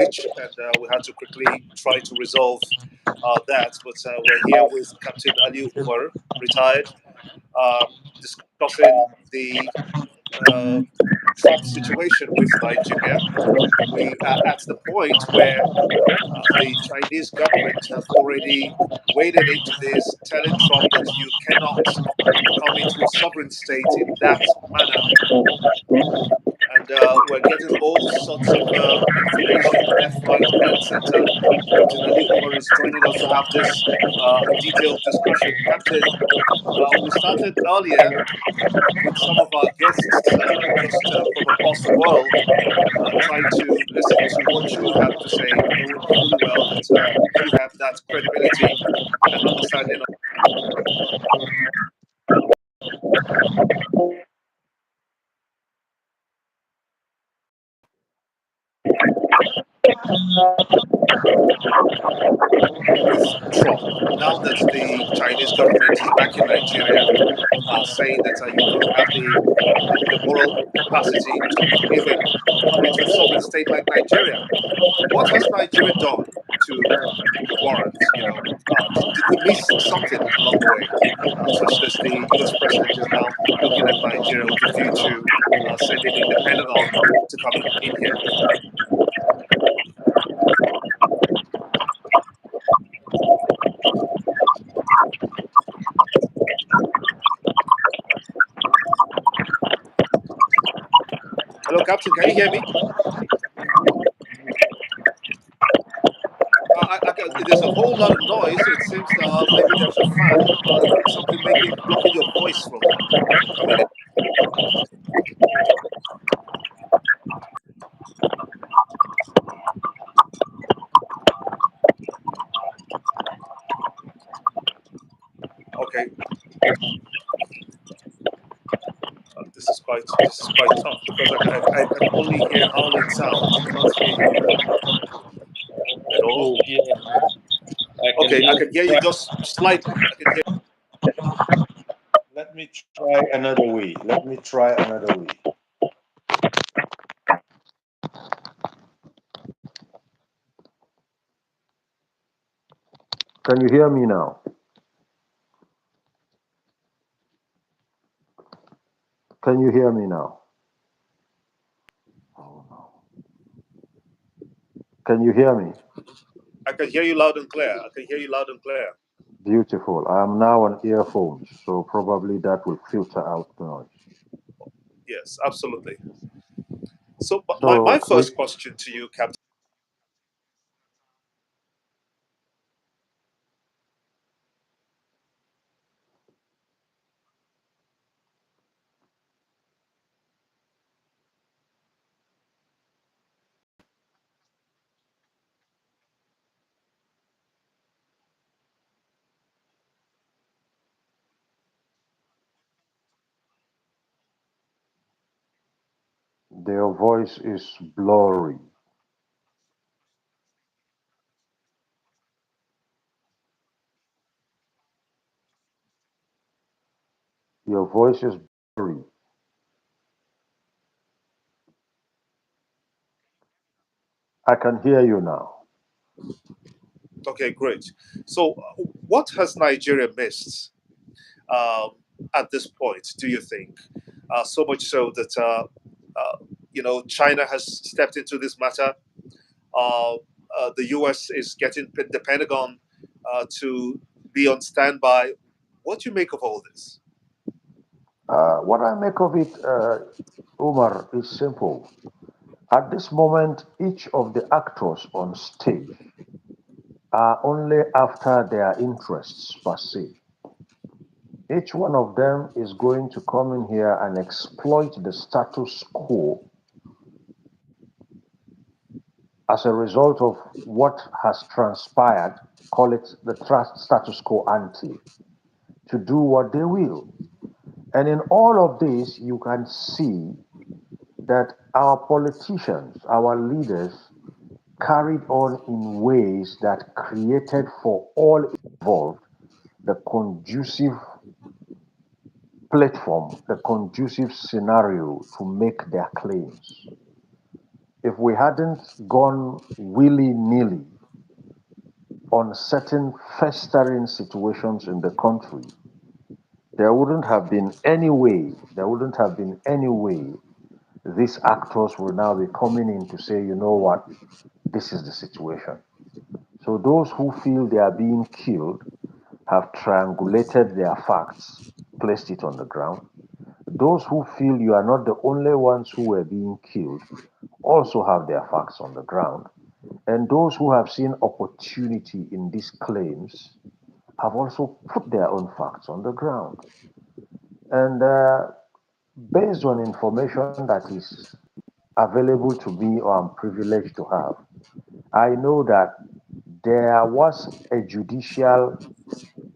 and we had to quickly try to resolve that. But we're here with Captain Aliyu Umar, retired, discussing the uh, Trump situation with Nigeria. We are at the point where the Chinese government have already waded into this, telling Trump that you cannot come into a sovereign state in that manner. And we're getting all sorts of information left, right, and center. Captain Ali Umar is joining us to have this detailed discussion. Captain, we started earlier with some of our guests just from across the world, trying to listen to what you have to say, knowing fully well that you have that credibility and understanding. With Trump. Now that the Chinese government is back in Nigeria, saying that you don't have the moral capacity to even come into a sovereign state like Nigeria. What has Nigeria done to warrant, did we miss something along the way, such that the US president is now looking at Nigeria with a view to sending in the Pentagon to come in here? Hello, Captain, can you hear me? There's a whole lot of noise. It seems maybe there's a fan, something making blocking your voice from coming in. Okay, this is quite tough because I can only hear howling sounds. I cannot hear you at all. Oh, yeah. I can Okay, I hear. can hear you just slightly. I can hear. Let me try another way. Let me try another way. Can you hear me now? Can you hear me now? Oh no. Can you hear me? I can hear you loud and clear. I can hear you loud and clear. Beautiful. I am now on earphones, so probably that will filter out the noise. Yes, absolutely. So, but my So we first question to you, Captain. their voice is blurry. Your voice is blurry. I can hear you now. Okay, great. So, what has Nigeria missed um, at this point? Do you think? So much so that China has stepped into this matter. Uh, the U.S. is getting the Pentagon to be on standby. What do you make of all this? What I make of it, Umar, is simple. At this moment, each of the actors on stage are only after their interests per se. Each one of them is going to come in here and exploit the status quo as a result of what has transpired, call it the status quo ante, to do what they will. And in all of this, you can see that our politicians, our leaders, carried on in ways that created for all involved the conducive platform, the conducive scenario to make their claims. If we hadn't gone willy nilly on certain festering situations in the country, there wouldn't have been any way these actors will now be coming in to say, you know what, this is the situation. So those who feel they are being killed have triangulated their facts, placed it on the ground. Those who feel you are not the only ones who were being killed also have their facts on the ground. And those who have seen opportunity in these claims have also put their own facts on the ground. And based on information that is available to me or I'm privileged to have, I know that there was a judicial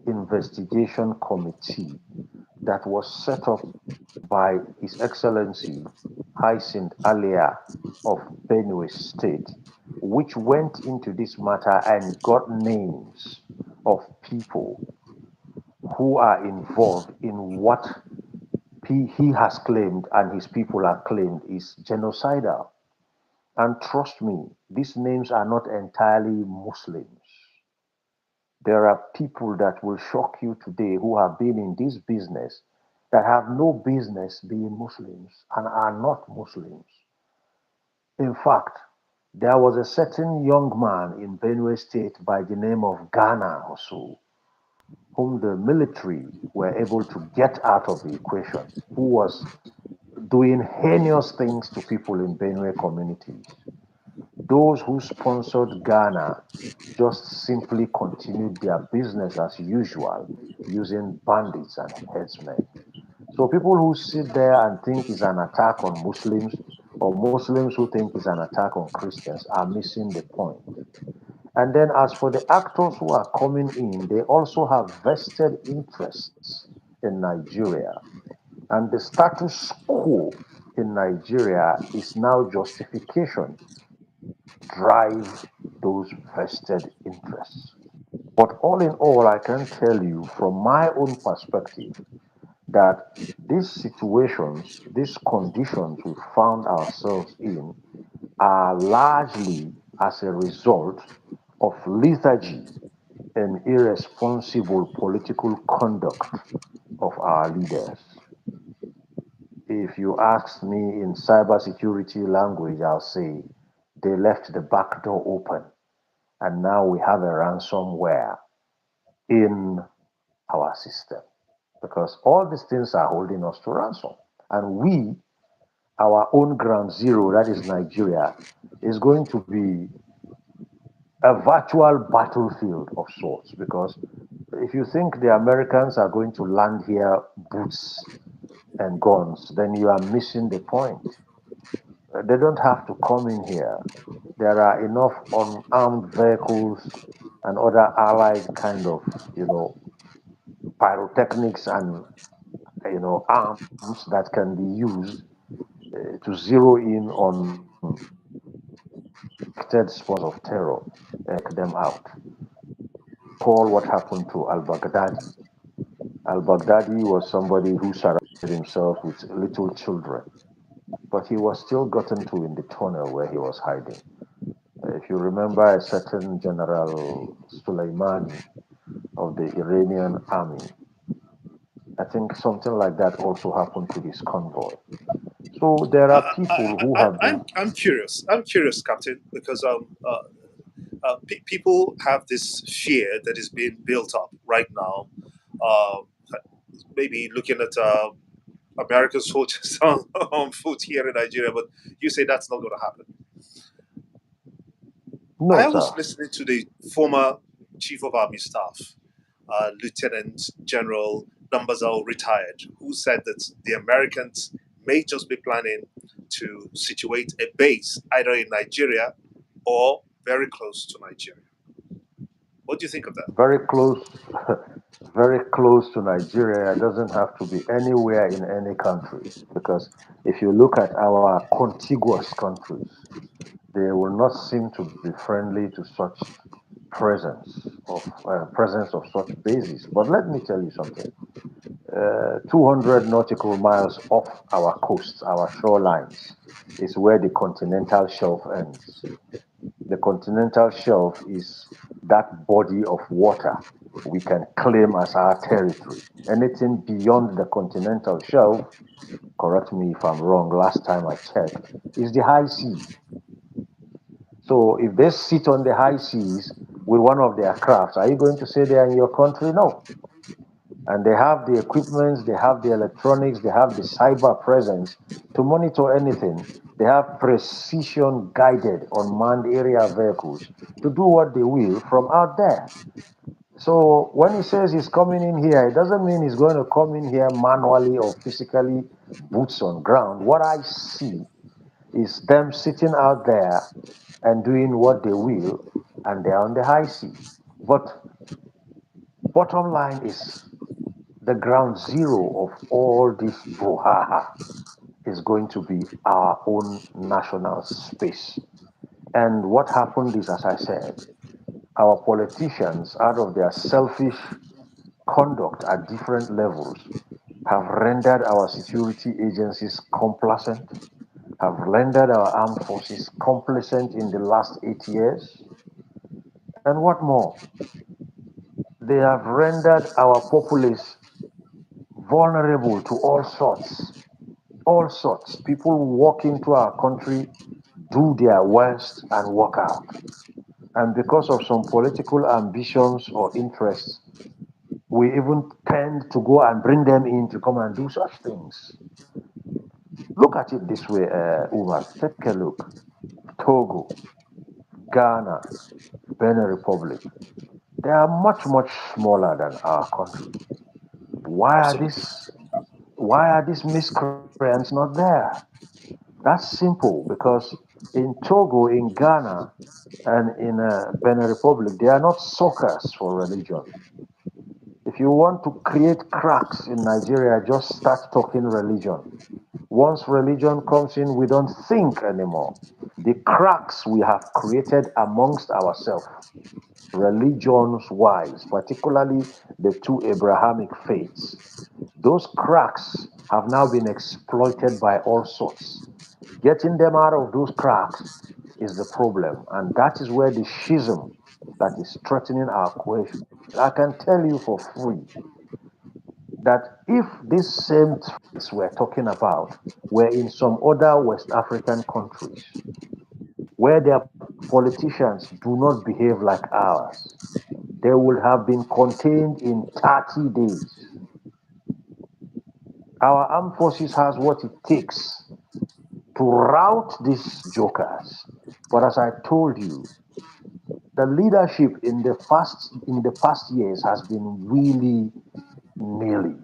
investigation committee that was set up by His Excellency Hyacinth Alia of Benue State, which went into this matter and got names of people who are involved in what he has claimed and his people have claimed is genocidal. And trust me, these names are not entirely Muslims. There are people that will shock you today who have been in this business that have no business being Muslims and are not Muslims. In fact, there was a certain young man in Benue State by the name of Ghana or so, whom the military were able to get out of the equation, who was doing heinous things to people in Benue communities. Those who sponsored Ghana just simply continued their business as usual using bandits and headsmen. So people who sit there and think it's an attack on Muslims or Muslims who think it's an attack on Christians are missing the point. And then as for the actors who are coming in, they also have vested interests in Nigeria. And the status quo in Nigeria is now justification to drive those vested interests. But all in all, I can tell you from my own perspective that these situations, these conditions we found ourselves in, are largely as a result of lethargy and irresponsible political conduct of our leaders. If you ask me in cybersecurity language, I'll say they left the back door open and now we have a ransomware in our system because all these things are holding us to ransom. And we, our own ground zero, that is Nigeria, is going to be a virtual battlefield of sorts because if you think the Americans are going to land here boots and guns, then you are missing the point. They don't have to come in here. There are enough unarmed vehicles and other allied kind of, you know, pyrotechnics and, arms that can be used to zero in on suspected sponsors of terror and take them out. Recall what happened to al-Baghdadi. Al-Baghdadi was somebody who surrounded himself with little children, but he was still gotten to in the tunnel where he was hiding. If you remember a certain General Soleimani of the Iranian army, I think something like that also happened to his convoy. So there are people who have been. I'm curious. I'm curious, Captain, because people have this fear that is being built up right now. Uh, Maybe looking at American soldiers on foot here in Nigeria, but you say that's not going to happen. No, I was sir. listening to the former Chief of Army Staff, Lieutenant General Nambazao retired, who said that the Americans may just be planning to situate a base either in Nigeria or very close to Nigeria. What do you think of that? Very close, very close to Nigeria. It doesn't have to be anywhere in any country because if you look at our contiguous countries, they will not seem to be friendly to such presence of such bases. But let me tell you something. 200 nautical miles off our coasts, our shorelines, is where the continental shelf ends. The continental shelf is that body of water we can claim as our territory. Anything beyond the continental shelf, correct me if I'm wrong, last time I checked, is the high seas. So if they sit on the high seas with one of their crafts, are you going to say they are in your country? No. And they have the equipments, they have the electronics, they have the cyber presence to monitor anything. They have precision guided unmanned area vehicles to do what they will from out there. So when he says he's coming in here, it doesn't mean he's going to come in here manually or physically, boots on ground. What I see is them sitting out there and doing what they will, and they're on the high sea. But bottom line is the ground zero of all this brouhaha is going to be our own national space. And what happened is, as I said, our politicians, out of their selfish conduct at different levels, have rendered our security agencies complacent, have rendered our armed forces complacent in the last 8 years. And what more? They have rendered our populace vulnerable to all sorts. All sorts. People walk into our country, do their worst, and walk out. And because of some political ambitions or interests, we even tend to go and bring them in to come and do such things. Look at it this way, Umar. Take a look. Togo, Ghana, Benin Republic. They are much, much smaller than our country. Why are Absolutely. these why are these miscreants not there? That's simple because in Togo, in Ghana, and in Benin Republic, they are not suckers for religion. If you want to create cracks in Nigeria, just start talking religion. Once religion comes in, we don't think anymore. The cracks we have created amongst ourselves, religions wise, particularly the two Abrahamic faiths, those cracks have now been exploited by all sorts. Getting them out of those cracks is the problem, and that is where the schism that is threatening our cohesion. I can tell you for free that if these same threats we're talking about were in some other West African countries where their politicians do not behave like ours, they would have been contained in 30 days. Our armed forces has what it takes to rout these jokers. But as I told you, the leadership in the past years has been really nilly.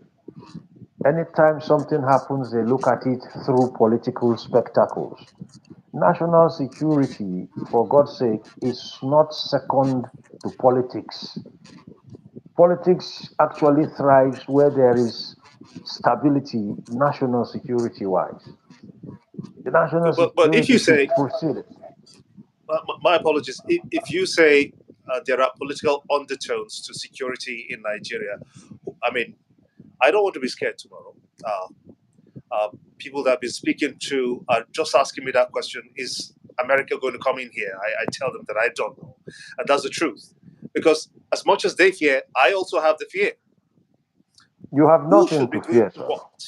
Anytime something happens, they look at it through political spectacles. National security, for God's sake, is not second to politics. Politics actually thrives where there is stability, national security wise. The national But if security you should say, proceed. my apologies, if you say there are political undertones to security in Nigeria, I mean, I don't want to be scared tomorrow. Uh, uh, People that I've been speaking to are just asking me that question: is America going to come in here? I tell them that I don't know, and that's the truth. Because as much as they fear, I also have the fear. You have Who nothing should be to doing fear, sir. what?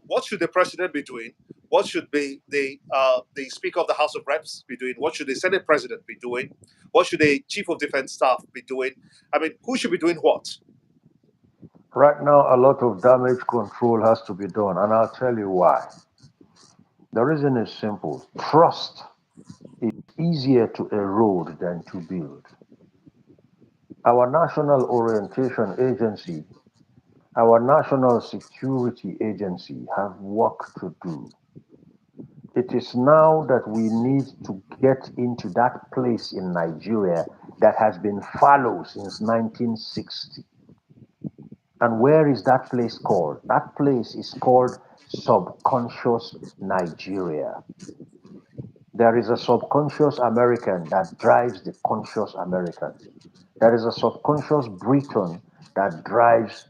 What should the president be doing? What should be the Speaker of the House of Reps be doing? What should the Senate President be doing? What should the Chief of Defense Staff be doing? I mean, who should be doing what? Right now, a lot of damage control has to be done, and I'll tell you why. The reason is simple. Trust is easier to erode than to build. Our National Orientation Agency, our National Security Agency have work to do. It is now that we need to get into that place in Nigeria that has been fallow since 1960. And where is that place called? That place is called subconscious Nigeria. There is a subconscious American that drives the conscious American. There is a subconscious Briton that drives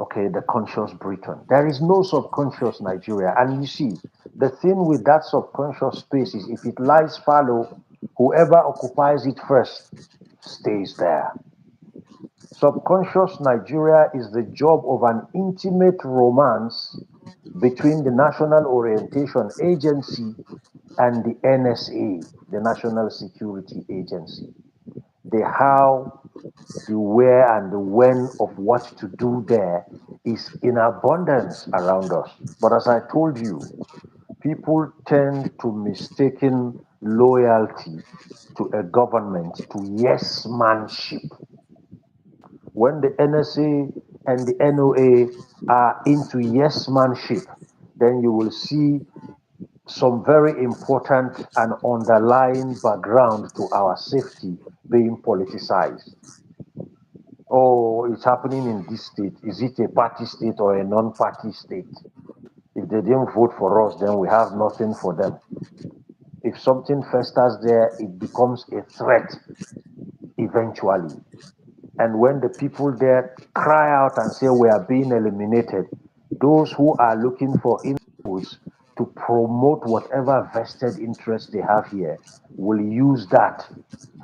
okay, the conscious Britain. There is no subconscious Nigeria. And you see, the thing with that subconscious space is if it lies fallow, whoever occupies it first stays there. Subconscious Nigeria is the job of an intimate romance between the National Orientation Agency and the NSA, the National Security Agency. The how, the where, and the when of what to do there is in abundance around us. But as I told you, people tend to mistaken loyalty to a government to yes manship. When the NSA and the NOA are into yes manship, then you will see some very important and underlying background to our safety being politicized. Oh, it's happening in this state. Is it a party state or a non party state? If they didn't vote for us, then we have nothing for them. If something festers there, it becomes a threat eventually. And when the people there cry out and say we are being eliminated, those who are looking for inputs to promote whatever vested interest they have here will use that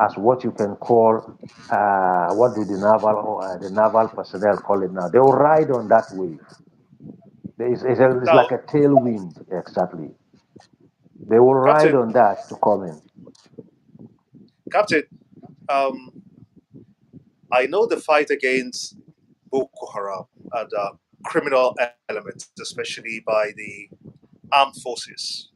as what you can call what do the naval personnel call it now? They will ride on that wave. It's Now, like a tailwind, exactly. They will ride Captain, on that to come in. Captain, um, I know the fight against Boko Haram and criminal elements, especially by the armed forces.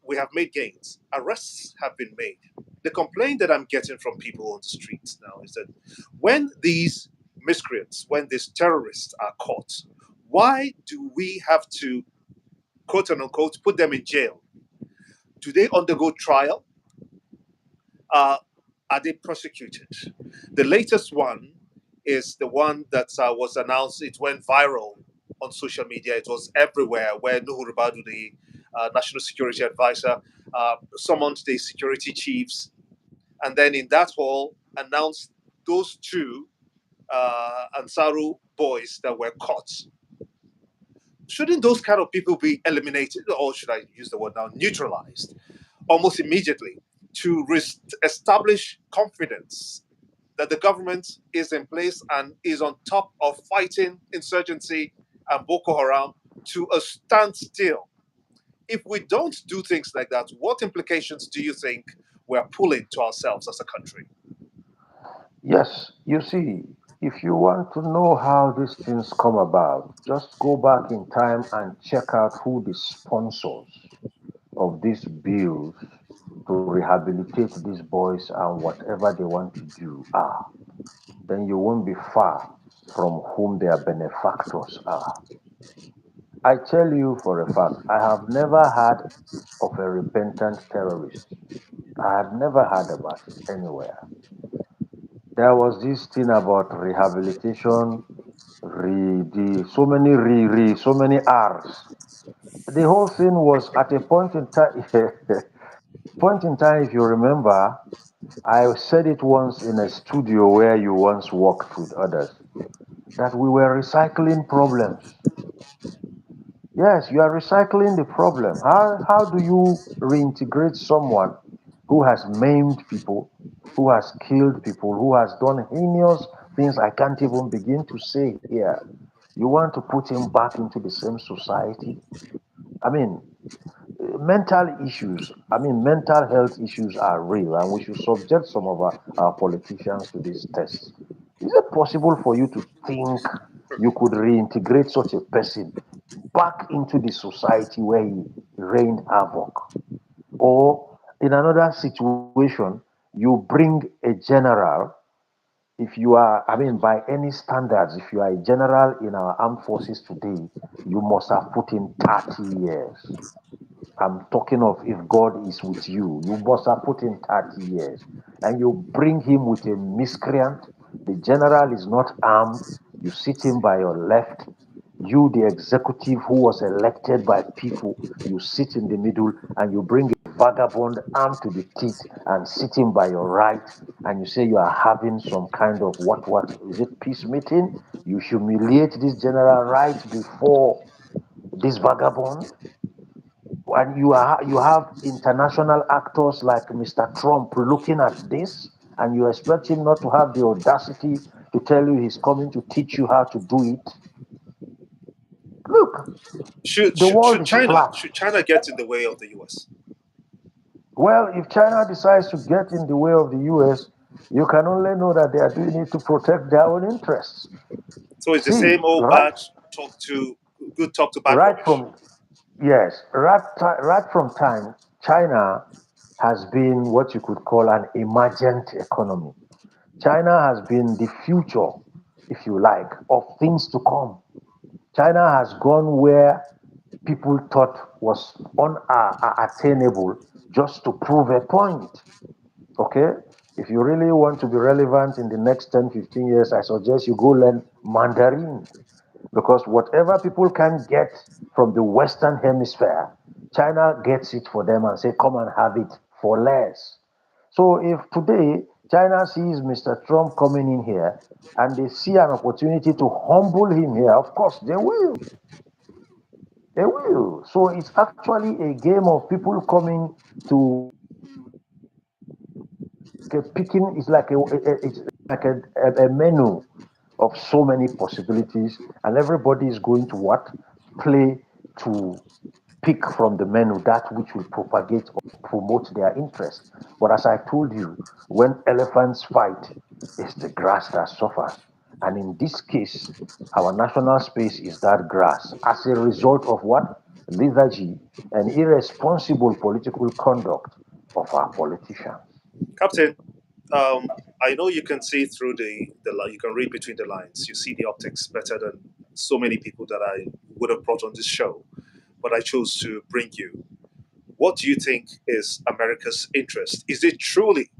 We have made gains. Arrests have been made. The complaint that I'm getting from people on the streets now is that when these miscreants, when these terrorists are caught, why do we have to, quote unquote, put them in jail? Do they undergo trial? Uh, are they prosecuted? The latest one is the one that was announced. It went viral on social media. It was everywhere. Where Nuhu Ribadu, the national security advisor, summoned the security chiefs, and then in that hall announced those two Ansaru boys that were caught. Shouldn't those kind of people be eliminated, or should I use the word now, neutralized, almost immediately to establish confidence that the government is in place and is on top of fighting insurgency and Boko Haram to a standstill? If we don't do things like that, what implications do you think we're pulling to ourselves as a country? Yes, you see, if you want to know how these things come about, just go back in time and check out who the sponsors of these bills to rehabilitate these boys and whatever they want to do are. Then you won't be far from whom their benefactors are. I tell you for a fact, I have never heard of a repentant terrorist. I have never heard about it anywhere. There was this thing about rehabilitation, so many so many R's. The whole thing was at a point in time. Point in time, if you remember, I said it once in a studio where you once worked with others that we were recycling problems. Yes, you are recycling the problem. How do you reintegrate someone who has maimed people, who has killed people, who has done heinous things I can't even begin to say here? You want to put him back into the same society? I mean, mental issues, I mean, mental health issues are real, and we should subject some of our politicians to these tests. Is it possible for you to think you could reintegrate such a person back into the society where he reigned havoc? Or in another situation, you bring a general, if you are, I mean, by any standards, if you are a general in our armed forces today, you must have put in 30 years. I'm talking of if God is with you, you must have put in 30 years. And you bring him with a miscreant. The general is not armed. You sit him by your left. You, the executive who was elected by people, you sit in the middle and you bring a vagabond armed to the teeth and sitting by your right, and you say you are having some kind of what is it, peace meeting? You humiliate this general right before this vagabond, and you have international actors like Mr. Trump looking at this, and you expect him not to have the audacity to tell you he's coming to teach you how to do it. Look, the world is flat. Should China get in the way of the US? Well, if China decides to get in the way of the US, you can only know that they are doing it to protect their own interests. So it's the See, same old right, bad talk to good talk to bad right rubbish. from yes, right from time, China has been what you could call an emergent economy. China has been the future, if you like, of things to come. China has gone where people thought was unattainable just to prove a point. Okay? If you really want to be relevant in the next 10, 15 years, I suggest you go learn Mandarin. Because whatever people can get from the Western Hemisphere, China gets it for them and say, come and have it for less. So if today China sees Mr. Trump coming in here and they see an opportunity to humble him here, of course they will. They will. So it's actually a game of people coming to picking. It's like a menu of so many possibilities, and everybody is going to what play to pick from the menu that which will propagate or promote their interest. But as I told you, when elephants fight, it's the grass that suffers. And in this case, our national space is that grass as a result of what? Lethargy and irresponsible political conduct of our politicians. Captain, I know you can see through you can read between the lines. You see the optics better than so many people that I would have brought on this show, but I chose to bring you. What do you think is America's interest? Is it truly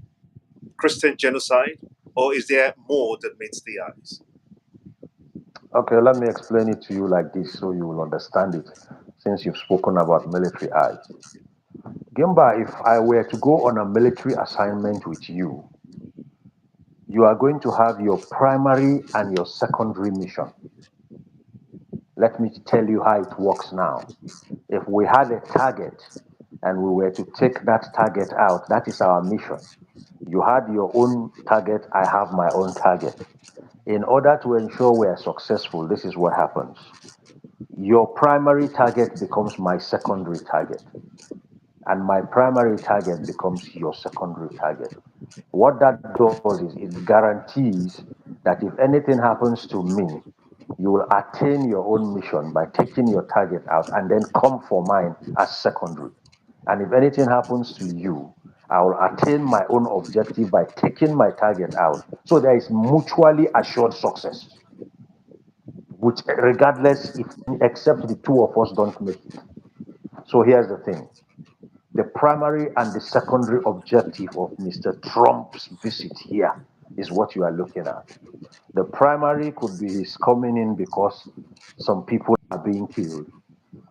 Christian genocide, or is there more that meets the eyes? Okay, let me explain it to you like this so you will understand it since you've spoken about military eyes. Gimba, if I were to go on a military assignment with you are going to have your primary and your secondary mission. Let me tell you how it works now. If we had a target and we were to take that target out, that is our mission. You had your own target, I have my own target. In order to ensure we are successful, this is what happens. Your primary target becomes my secondary target, and my primary target becomes your secondary target. What that does is it guarantees that if anything happens to me, you will attain your own mission by taking your target out and then come for mine as secondary. And if anything happens to you, I will attain my own objective by taking my target out. So there is mutually assured success, which regardless if except the two of us don't make it. So here's the thing. The primary and the secondary objective of Mr. Trump's visit here is what you are looking at. The primary could be his coming in because some people are being killed.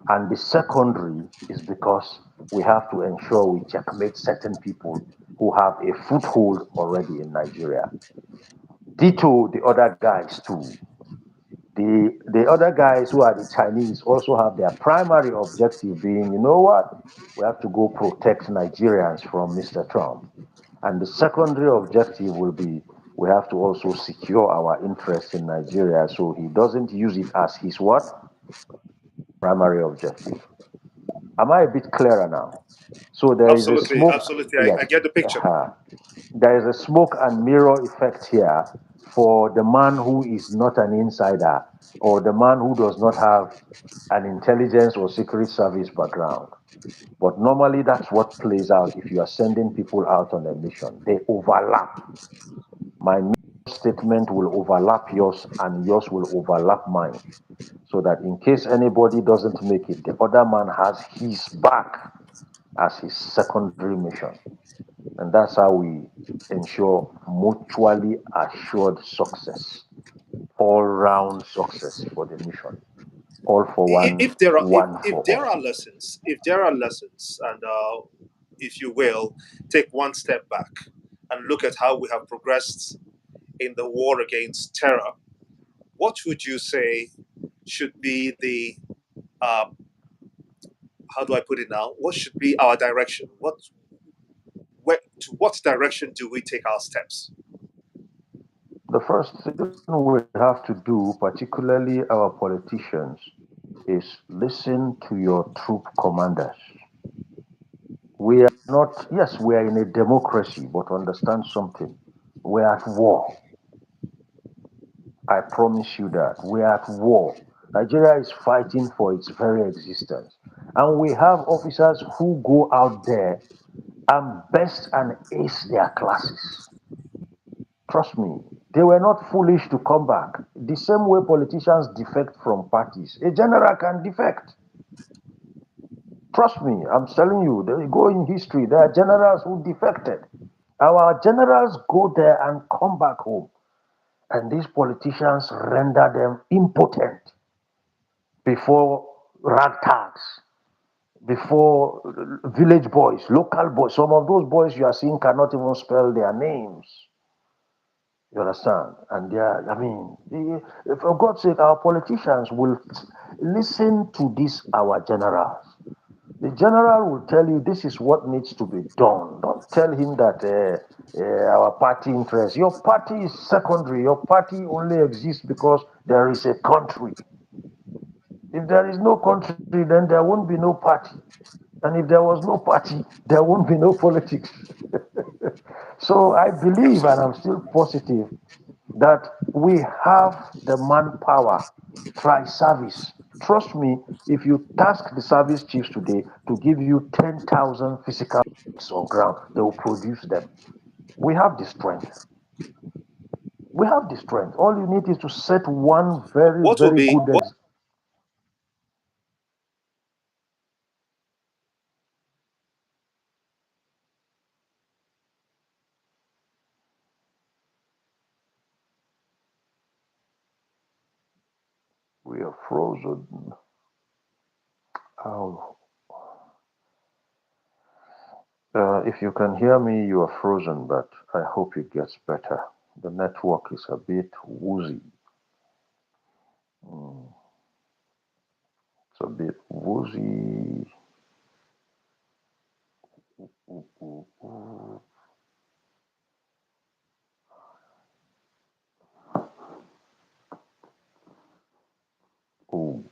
And the secondary is because we have to ensure we checkmate certain people who have a foothold already in Nigeria. Ditto the other guys too. The other guys who are the Chinese also have their primary objective being, you know what? We have to go protect Nigerians from Mr. Trump. And the secondary objective will be we have to also secure our interests in Nigeria so he doesn't use it as his what? Primary objective. Am I a bit clearer now? So there is a Absolutely, smoke, absolutely. I yes. get the picture. There is a smoke and mirror effect here for the man who is not an insider or the man who does not have an intelligence or secret service background. But normally that's what plays out if you are sending people out on a mission. They overlap. My mission statement will overlap yours and yours will overlap mine. So that in case anybody doesn't make it, the other man has his back as his secondary mission. And that's how we ensure mutually assured success, all round success for the mission. All for one, If there are one if for there are all. lessons, and if you will, take one step back and look at how we have progressed in the war against terror, what would you say should be the um, how do I put it now? What should be our direction? To what direction do we take our steps? The first thing we have to do, particularly our politicians, is listen to your troop commanders. We are not, yes, we are in a democracy, but understand something. We are at war. I promise you that. We are at war. Nigeria is fighting for its very existence. And we have officers who go out there and best and ace their classes. Trust me, they were not foolish to come back. The same way politicians defect from parties, a general can defect. Trust me, I'm telling you, they go in history. There are generals who defected. Our generals go there and come back home. And these politicians render them impotent before ragtags, before village boys, local boys. Some of those boys you are seeing cannot even spell their names. You understand? And they are, I mean, for God's sake, our politicians will listen to these, our generals. The general will tell you this is what needs to be done. Don't tell him that our party interest. Your party is secondary. Your party only exists because there is a country. If there is no country, then there won't be no party. And if there was no party, there won't be no politics. So I believe, and I'm Absolutely. still positive, that we have the manpower. Try service. Trust me, if you task the service chiefs today to give you 10,000 physical boots on ground, they will produce them. We have the strength. We have the strength. All you need is to set one very, What will very be good We are frozen. Oh, if you can hear me, you are frozen, but I hope it gets better. The network is a bit woozy. Mm, it's a bit woozy. Ooh, ooh, ooh. Ooh.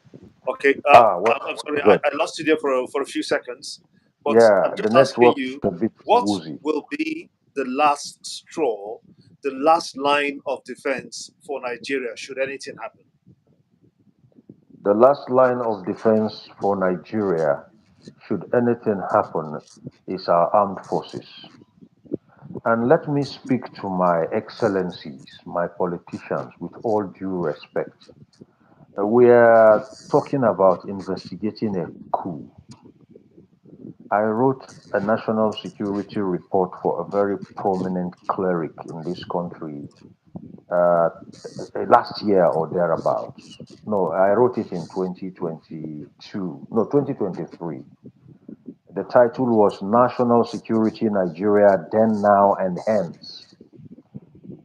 okay? What? I'm sorry, Good. I lost you there for a few seconds, but I'm Yeah, the just asking network you, is a bit what woozy. will be the last straw, the last line of defense for Nigeria should anything happen? The last line of defense for Nigeria, should anything happen, is our armed forces. And let me speak to my excellencies, my politicians, with all due respect. We are talking about investigating a coup. I wrote a national security report for a very prominent cleric in this country uh, last year or thereabouts. No, I wrote it in 2022. No, 2023. The title was National Security Nigeria Then, Now, and Hence.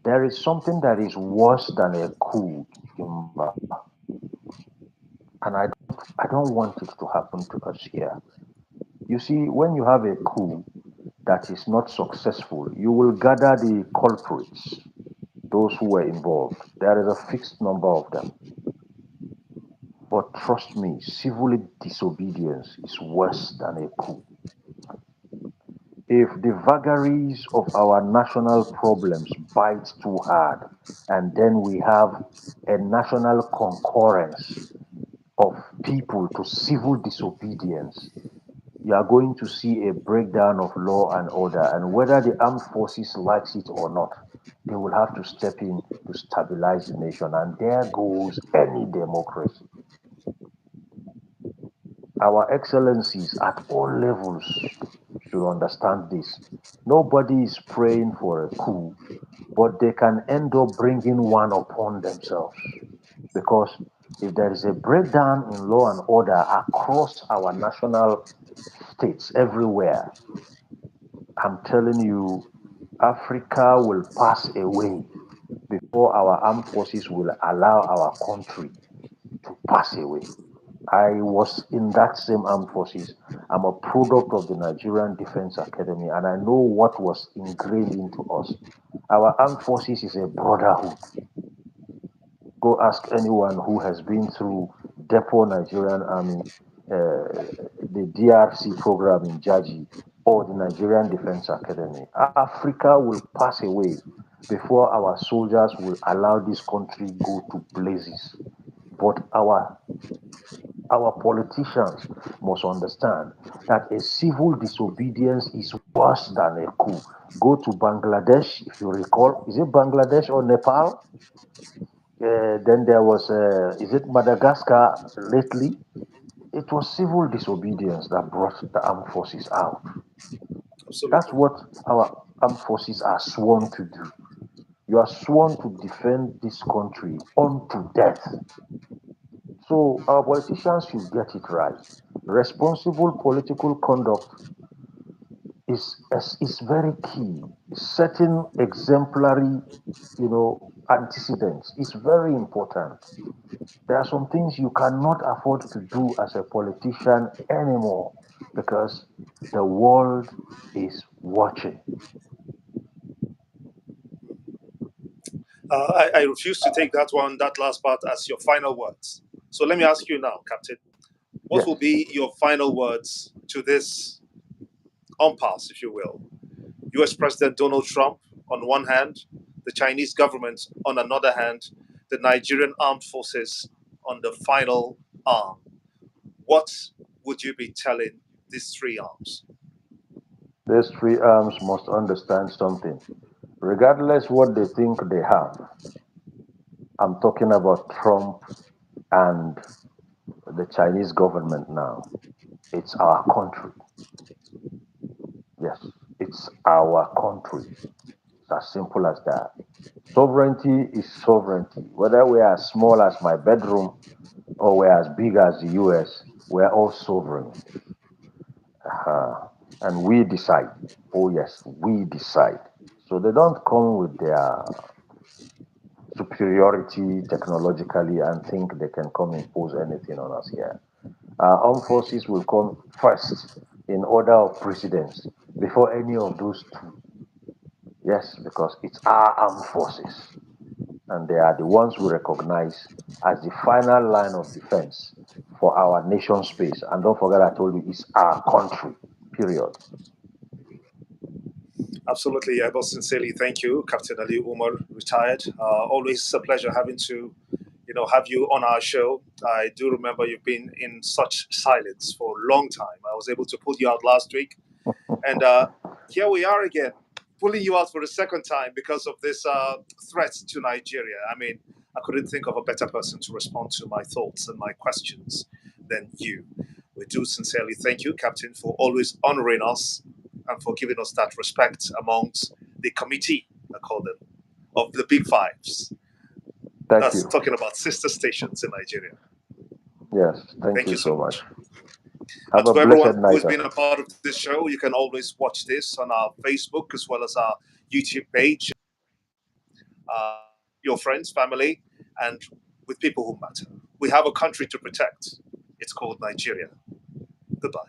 There is something that is worse than a coup, Kimba, and I don't want it to happen to us here. You see, when you have a coup that is not successful, you will gather the culprits, those who were involved. There is a fixed number of them. But trust me, civil disobedience is worse than a coup. If the vagaries of our national problems bite too hard, and then we have a national concurrence of people to civil disobedience, you are going to see a breakdown of law and order. And whether the armed forces likes it or not, they will have to step in to stabilize the nation. And there goes any democracy. Our excellencies at all levels should understand this. Nobody is praying for a coup, but they can end up bringing one upon themselves because If there is a breakdown in law and order across our national states everywhere, I'm telling you, Africa will pass away before our armed forces will allow our country to pass away. I was in that same armed forces. I'm a product of the Nigerian Defense Academy, and I know what was ingrained into us. Our armed forces is a brotherhood. Go ask anyone who has been through Depot Nigerian Army, the DRC program in Jaji, or the Nigerian Defense Academy. Africa will pass away before our soldiers will allow this country go to blazes. But our politicians must understand that a civil disobedience is worse than a coup. Go to Bangladesh, if you recall, is it Bangladesh or Nepal? Then there was, is it Madagascar lately? It was civil disobedience that brought the armed forces out. That's Absolutely. what our armed forces are sworn to do. You are sworn to defend this country unto death. So our politicians should get it right. Responsible political conduct is very key. Setting exemplary, antecedents is very important. There are some things you cannot afford to do as a politician anymore because the world is watching. I refuse to take that last part, as your final words. So let me ask you now, Captain, what will Yes, be your final words to this impasse, if you will? US President Donald Trump on one hand, the Chinese government on another hand, the Nigerian armed forces on the final arm. What would you be telling these three arms? these three arms must understand something. Regardless what they think they have, I'm talking about Trump and the Chinese government now. It's our country. Yes, it's our country. It's as simple as that. Sovereignty is sovereignty. Whether we are as small as my bedroom or we're as big as the US, we're all sovereign. And we decide. Oh, yes, we decide. So they don't come with their superiority technologically and think they can come impose anything on us here. Our armed forces will come first in order of precedence before any of those two. Yes, because it's our armed forces, and they are the ones we recognize as the final line of defense for our nation space. And don't forget, I told you, it's our country, period. Absolutely. I most sincerely thank you, Captain Aliyu Umar, retired. Always a pleasure having to, have you on our show. I do remember you've been in such silence for a long time. I was able to pull you out last week, and here we are again, pulling you out for the second time because of this threat to Nigeria. I mean, I couldn't think of a better person to respond to my thoughts and my questions than you. We do sincerely thank you, Captain, for always honoring us and for giving us that respect amongst the committee, I call them, of the big fives. Thank That's you. talking about sister stations in Nigeria. Yes, thank Thank you you so so much. much. Have And a to everyone blessed who night, has sir. been a part of this show, you can always watch this on our Facebook as well as our YouTube page. Your friends, family, and with people who matter. We have a country to protect. It's called Nigeria. Goodbye.